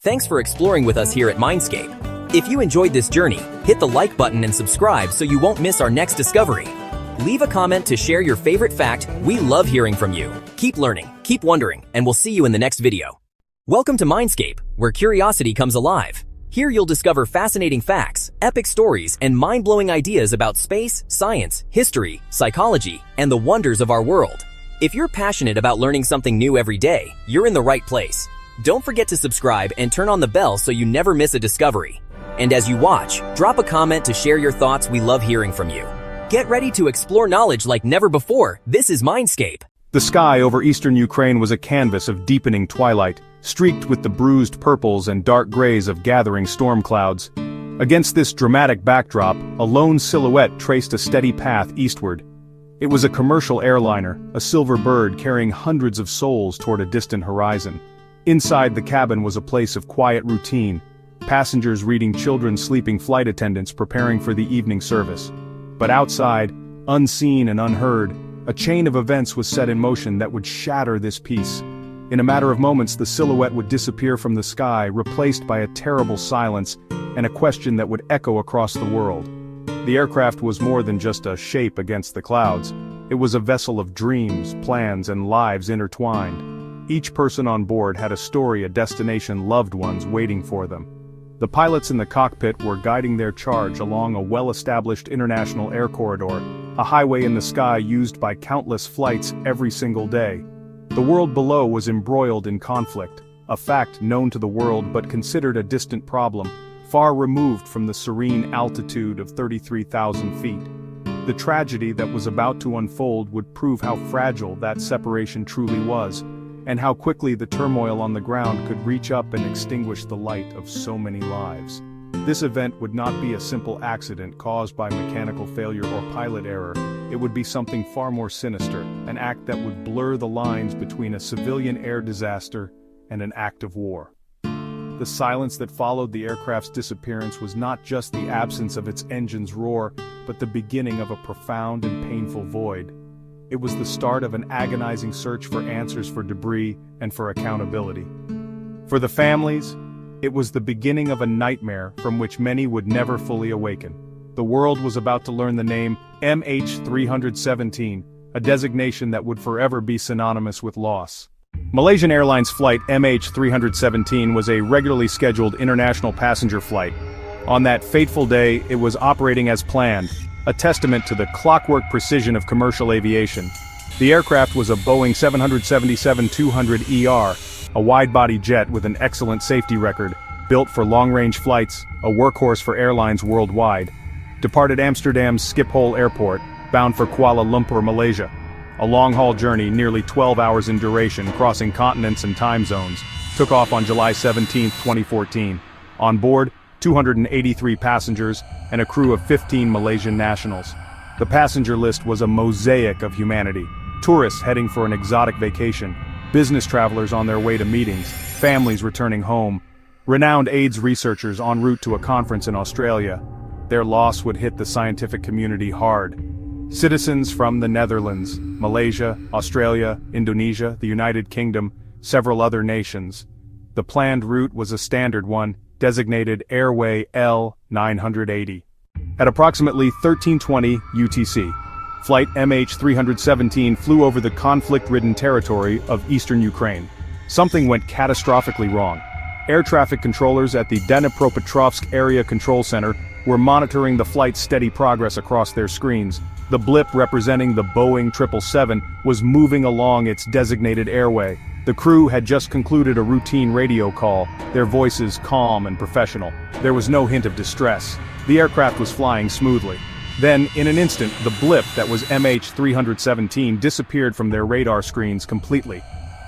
Thanks for exploring with us here at Mindscape. If you enjoyed this journey, hit the like button and subscribe so you won't miss our next discovery. Leave a comment to share your favorite fact. We love hearing from you. Keep learning, keep wondering, and we'll see you in the next video. Welcome to Mindscape, where curiosity comes alive. Here you'll discover fascinating facts, epic stories, and mind-blowing ideas about space, science, history, psychology, and the wonders of our world. If you're passionate about learning something new every day, you're in the right place. Don't forget to subscribe and turn on the bell so you never miss a discovery. And as you watch, drop a comment to share your thoughts. We love hearing from you. Get ready to explore knowledge like never before. This is Mindscape. The sky over eastern Ukraine was a canvas of deepening twilight, streaked with the bruised purples and dark grays of gathering storm clouds. Against this dramatic backdrop, a lone silhouette traced a steady path eastward. It was a commercial airliner, a silver bird carrying hundreds of souls toward a distant horizon. Inside the cabin was a place of quiet routine, passengers reading, children sleeping, flight attendants preparing for the evening service. But outside, unseen and unheard, a chain of events was set in motion that would shatter this peace. In a matter of moments, the silhouette would disappear from the sky, replaced by a terrible silence and a question that would echo across the world. The aircraft was more than just a shape against the clouds. It was a vessel of dreams, plans, and lives intertwined. Each person on board had a story, a destination, loved ones waiting for them. The pilots in the cockpit were guiding their charge along a well-established international air corridor, a highway in the sky used by countless flights every single day. The world below was embroiled in conflict, a fact known to the world but considered a distant problem, far removed from the serene altitude of 33,000 feet. The tragedy that was about to unfold would prove how fragile that separation truly was, and how quickly the turmoil on the ground could reach up and extinguish the light of so many lives. This event would not be a simple accident caused by mechanical failure or pilot error. It would be something far more sinister, an act that would blur the lines between a civilian air disaster and an act of war. The silence that followed the aircraft's disappearance was not just the absence of its engine's roar, but the beginning of a profound and painful void. It was the start of an agonizing search for answers, for debris, and for accountability. For the families, it was the beginning of a nightmare from which many would never fully awaken. The world was about to learn the name MH317, a designation that would forever be synonymous with loss. Malaysian Airlines Flight MH317 was a regularly scheduled international passenger flight. On that fateful day, it was operating as planned, a testament to the clockwork precision of commercial aviation. The aircraft was a Boeing 777-200ER, a wide-body jet with an excellent safety record, built for long-range flights, a workhorse for airlines worldwide. Departed Amsterdam's Schiphol Airport, bound for Kuala Lumpur, Malaysia. A long-haul journey, nearly 12 hours in duration, crossing continents and time zones, took off on July 17, 2014. On board, 283 passengers and a crew of 15 Malaysian nationals. The passenger list was a mosaic of humanity. Tourists heading for an exotic vacation, business travelers on their way to meetings, families returning home, renowned AIDS researchers en route to a conference in Australia. Their loss would hit the scientific community hard. Citizens from the Netherlands, Malaysia, Australia, Indonesia, the United Kingdom, several other nations. The planned route was a standard one, designated Airway L980. At approximately 1320 UTC, Flight MH317 flew over the conflict-ridden territory of eastern Ukraine. Something went catastrophically wrong. Air traffic controllers at the Dnipropetrovsk Area Control Center were monitoring the flight's steady progress across their screens. The blip representing the Boeing 777 was moving along its designated airway. The crew had just concluded a routine radio call, their voices calm and professional. There was no hint of distress. The aircraft was flying smoothly. Then, in an instant, the blip that was MH317 disappeared from their radar screens completely.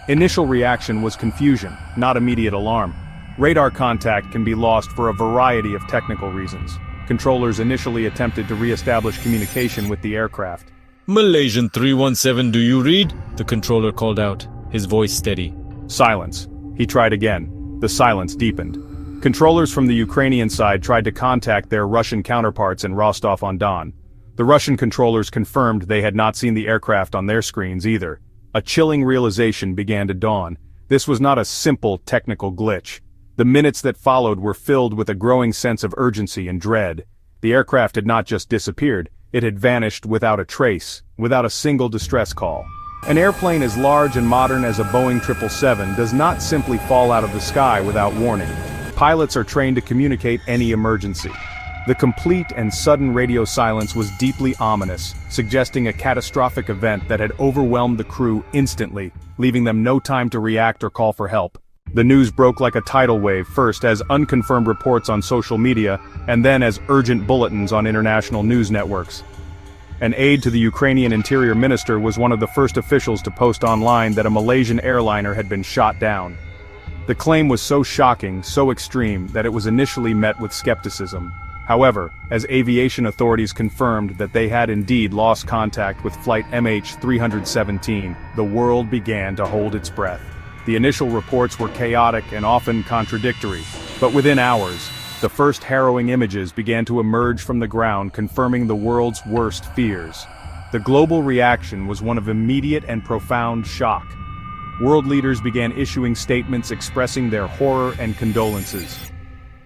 Initial reaction was confusion, not immediate alarm. Radar contact can be lost for a variety of technical reasons. Controllers initially attempted to re-establish communication with the aircraft. Malaysian 317, do you read? The controller called out, his voice steady. Silence. He tried again. The silence deepened. Controllers from the Ukrainian side tried to contact their Russian counterparts in Rostov-on-Don. The Russian controllers confirmed they had not seen the aircraft on their screens either. A chilling realization began to dawn. This was not a simple technical glitch. The minutes that followed were filled with a growing sense of urgency and dread. The aircraft had not just disappeared, it had vanished without a trace, without a single distress call. An airplane as large and modern as a Boeing 777 does not simply fall out of the sky without warning. Pilots are trained to communicate any emergency. The complete and sudden radio silence was deeply ominous, suggesting a catastrophic event that had overwhelmed the crew instantly, leaving them no time to react or call for help. The news broke like a tidal wave, first as unconfirmed reports on social media, and then as urgent bulletins on international news networks. An aide to the Ukrainian Interior Minister was one of the first officials to post online that a Malaysian airliner had been shot down. The claim was so shocking, so extreme, that it was initially met with skepticism. However, as aviation authorities confirmed that they had indeed lost contact with Flight MH317, the world began to hold its breath. The initial reports were chaotic and often contradictory, but within hours, the first harrowing images began to emerge from the ground, confirming the world's worst fears. The global reaction was one of immediate and profound shock. World leaders began issuing statements expressing their horror and condolences.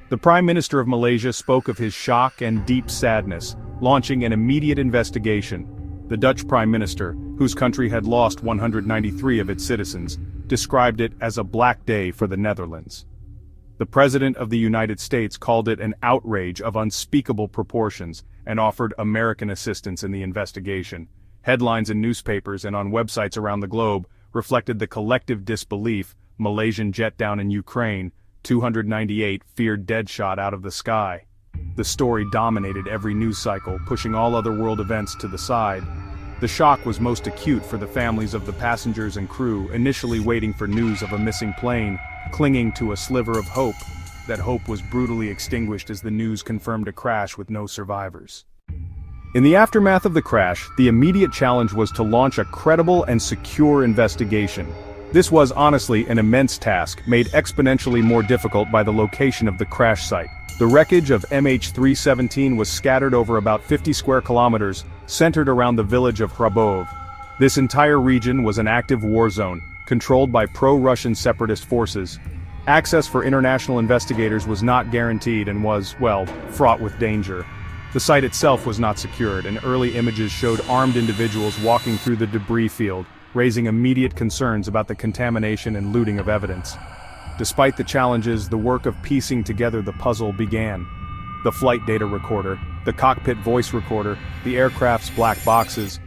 The Prime Minister of Malaysia spoke of his shock and deep sadness, launching an immediate investigation. The Dutch Prime Minister, whose country had lost 193 of its citizens, described it as a black day for the Netherlands. The President of the United States called it an outrage of unspeakable proportions and offered American assistance in the investigation. Headlines in newspapers and on websites around the globe reflected the collective disbelief. Malaysian jet down in Ukraine, 298 feared dead shot out of the sky. The story dominated every news cycle, pushing all other world events to the side. The shock was most acute for the families of the passengers and crew, initially waiting for news of a missing plane, clinging to a sliver of hope. That hope was brutally extinguished as the news confirmed a crash with no survivors. In the aftermath of the crash, the immediate challenge was to launch a credible and secure investigation. This was honestly an immense task, made exponentially more difficult by the location of the crash site. The wreckage of MH317 was scattered over about 50 square kilometers, centered around the village of Hrabov. This entire region was an active war zone, controlled by pro-Russian separatist forces. Access for international investigators was not guaranteed and was, well, fraught with danger. The site itself was not secured, and early images showed armed individuals walking through the debris field, raising immediate concerns about the contamination and looting of evidence. Despite the challenges, the work of piecing together the puzzle began. The flight data recorder, the cockpit voice recorder, the aircraft's black boxes.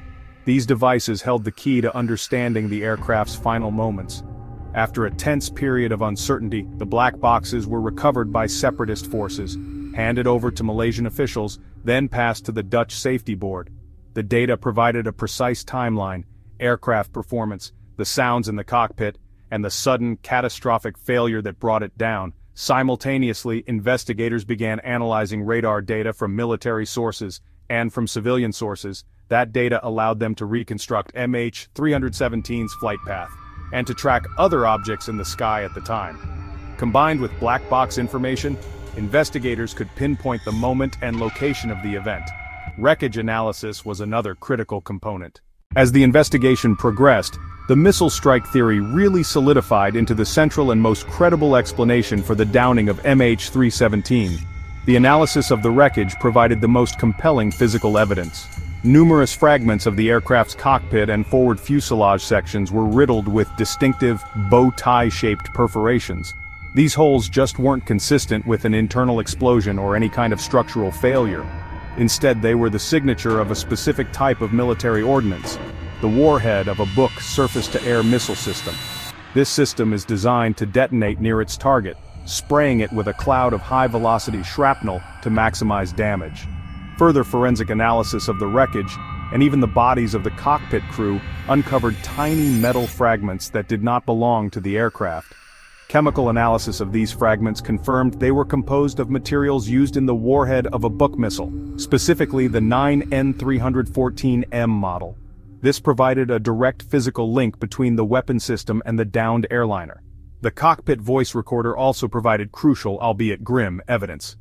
These devices held the key to understanding the aircraft's final moments. After a tense period of uncertainty, the black boxes were recovered by separatist forces, handed over to Malaysian officials, then passed to the Dutch Safety Board. The data provided a precise timeline, aircraft performance, the sounds in the cockpit, and the sudden, catastrophic failure that brought it down. Simultaneously, investigators began analyzing radar data from military sources and from civilian sources. That data allowed them to reconstruct MH317's flight path, and to track other objects in the sky at the time. Combined with black box information, investigators could pinpoint the moment and location of the event. Wreckage analysis was another critical component. As the investigation progressed, the missile strike theory really solidified into the central and most credible explanation for the downing of MH317. The analysis of the wreckage provided the most compelling physical evidence. Numerous fragments of the aircraft's cockpit and forward fuselage sections were riddled with distinctive, bow-tie-shaped perforations. These holes just weren't consistent with an internal explosion or any kind of structural failure. Instead, they were the signature of a specific type of military ordnance, the warhead of a Book surface-to-air missile system. This system is designed to detonate near its target, spraying it with a cloud of high-velocity shrapnel to maximize damage. Further forensic analysis of the wreckage, and even the bodies of the cockpit crew, uncovered tiny metal fragments that did not belong to the aircraft. Chemical analysis of these fragments confirmed they were composed of materials used in the warhead of a Book missile, specifically the 9N314M model. This provided a direct physical link between the weapon system and the downed airliner. The cockpit voice recorder also provided crucial, albeit grim, evidence.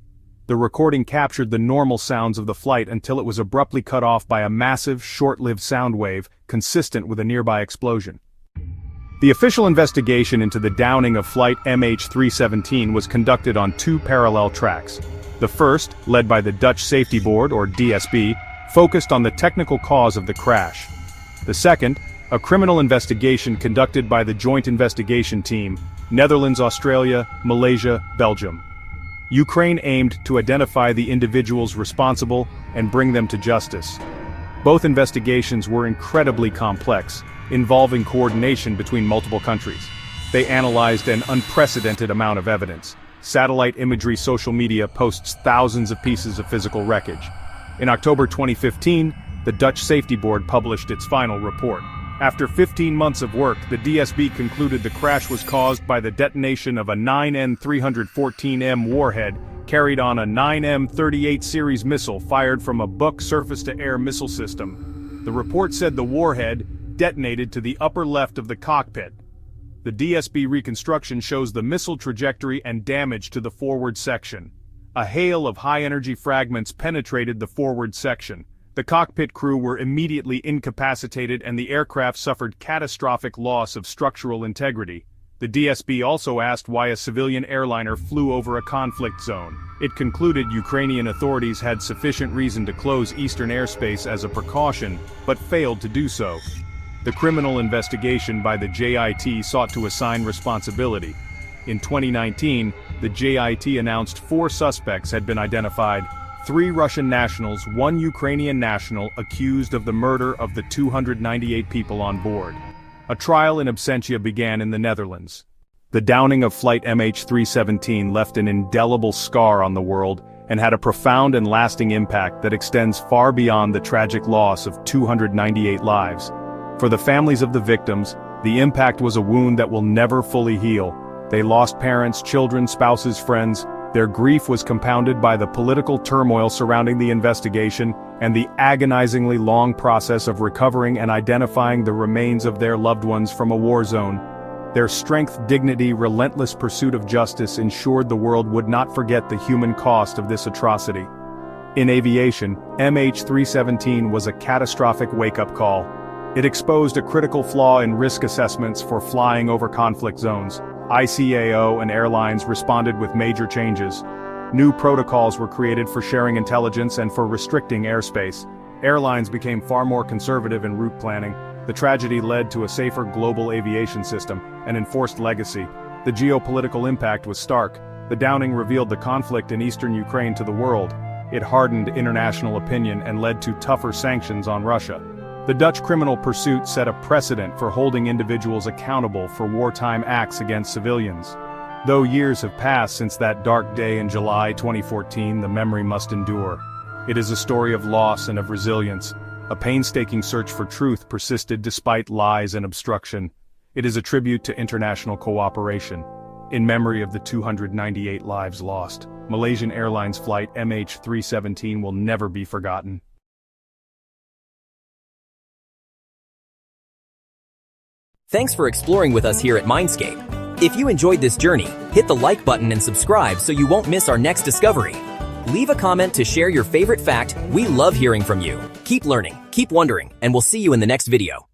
The recording captured the normal sounds of the flight until it was abruptly cut off by a massive, short-lived sound wave, consistent with a nearby explosion. The official investigation into the downing of Flight MH317 was conducted on two parallel tracks. The first, led by the Dutch Safety Board, or DSB, focused on the technical cause of the crash. The second, a criminal investigation conducted by the Joint Investigation Team, Netherlands, Australia, Malaysia, Belgium. Ukraine aimed to identify the individuals responsible and bring them to justice. Both investigations were incredibly complex, involving coordination between multiple countries. They analyzed an unprecedented amount of evidence. Satellite imagery, social media posts thousands of pieces of physical wreckage. In October 2015, the Dutch Safety Board published its final report. After 15 months of work, the DSB concluded the crash was caused by the detonation of a 9N314M warhead carried on a 9M38 series missile fired from a Buk surface-to-air missile system. The report said the warhead detonated to the upper left of the cockpit. The DSB reconstruction shows the missile trajectory and damage to the forward section. A hail of high-energy fragments penetrated the forward section. The cockpit crew were immediately incapacitated and the aircraft suffered catastrophic loss of structural integrity. The DSB also asked why a civilian airliner flew over a conflict zone. It concluded Ukrainian authorities had sufficient reason to close eastern airspace as a precaution, but failed to do so. The criminal investigation by the JIT sought to assign responsibility. In 2019, the JIT announced 4 suspects had been identified, 3 Russian nationals, 1 Ukrainian national accused of the murder of the 298 people on board. A trial in absentia began in the Netherlands. The downing of Flight MH317 left an indelible scar on the world and had a profound and lasting impact that extends far beyond the tragic loss of 298 lives. For the families of the victims, the impact was a wound that will never fully heal. They lost parents, children, spouses, friends. Their grief was compounded by the political turmoil surrounding the investigation and the agonizingly long process of recovering and identifying the remains of their loved ones from a war zone. Their strength, dignity, relentless pursuit of justice ensured the world would not forget the human cost of this atrocity. In aviation, MH317 was a catastrophic wake-up call. It exposed a critical flaw in risk assessments for flying over conflict zones. ICAO and airlines responded with major changes. New protocols were created for sharing intelligence and for restricting airspace. Airlines became far more conservative in route planning. The tragedy led to a safer global aviation system, an enforced legacy. The geopolitical impact was stark. The downing revealed the conflict in eastern Ukraine to the world. It hardened international opinion and led to tougher sanctions on Russia. The Dutch criminal pursuit set a precedent for holding individuals accountable for wartime acts against civilians. Though years have passed since that dark day in July 2014, the memory must endure. It is a story of loss and of resilience. A painstaking search for truth persisted despite lies and obstruction. It is a tribute to international cooperation. In memory of the 298 lives lost, Malaysian Airlines Flight MH317 will never be forgotten. Thanks for exploring with us here at Mindscape. If you enjoyed this journey, hit the like button and subscribe so you won't miss our next discovery. Leave a comment to share your favorite fact. We love hearing from you. Keep learning, keep wondering, and we'll see you in the next video.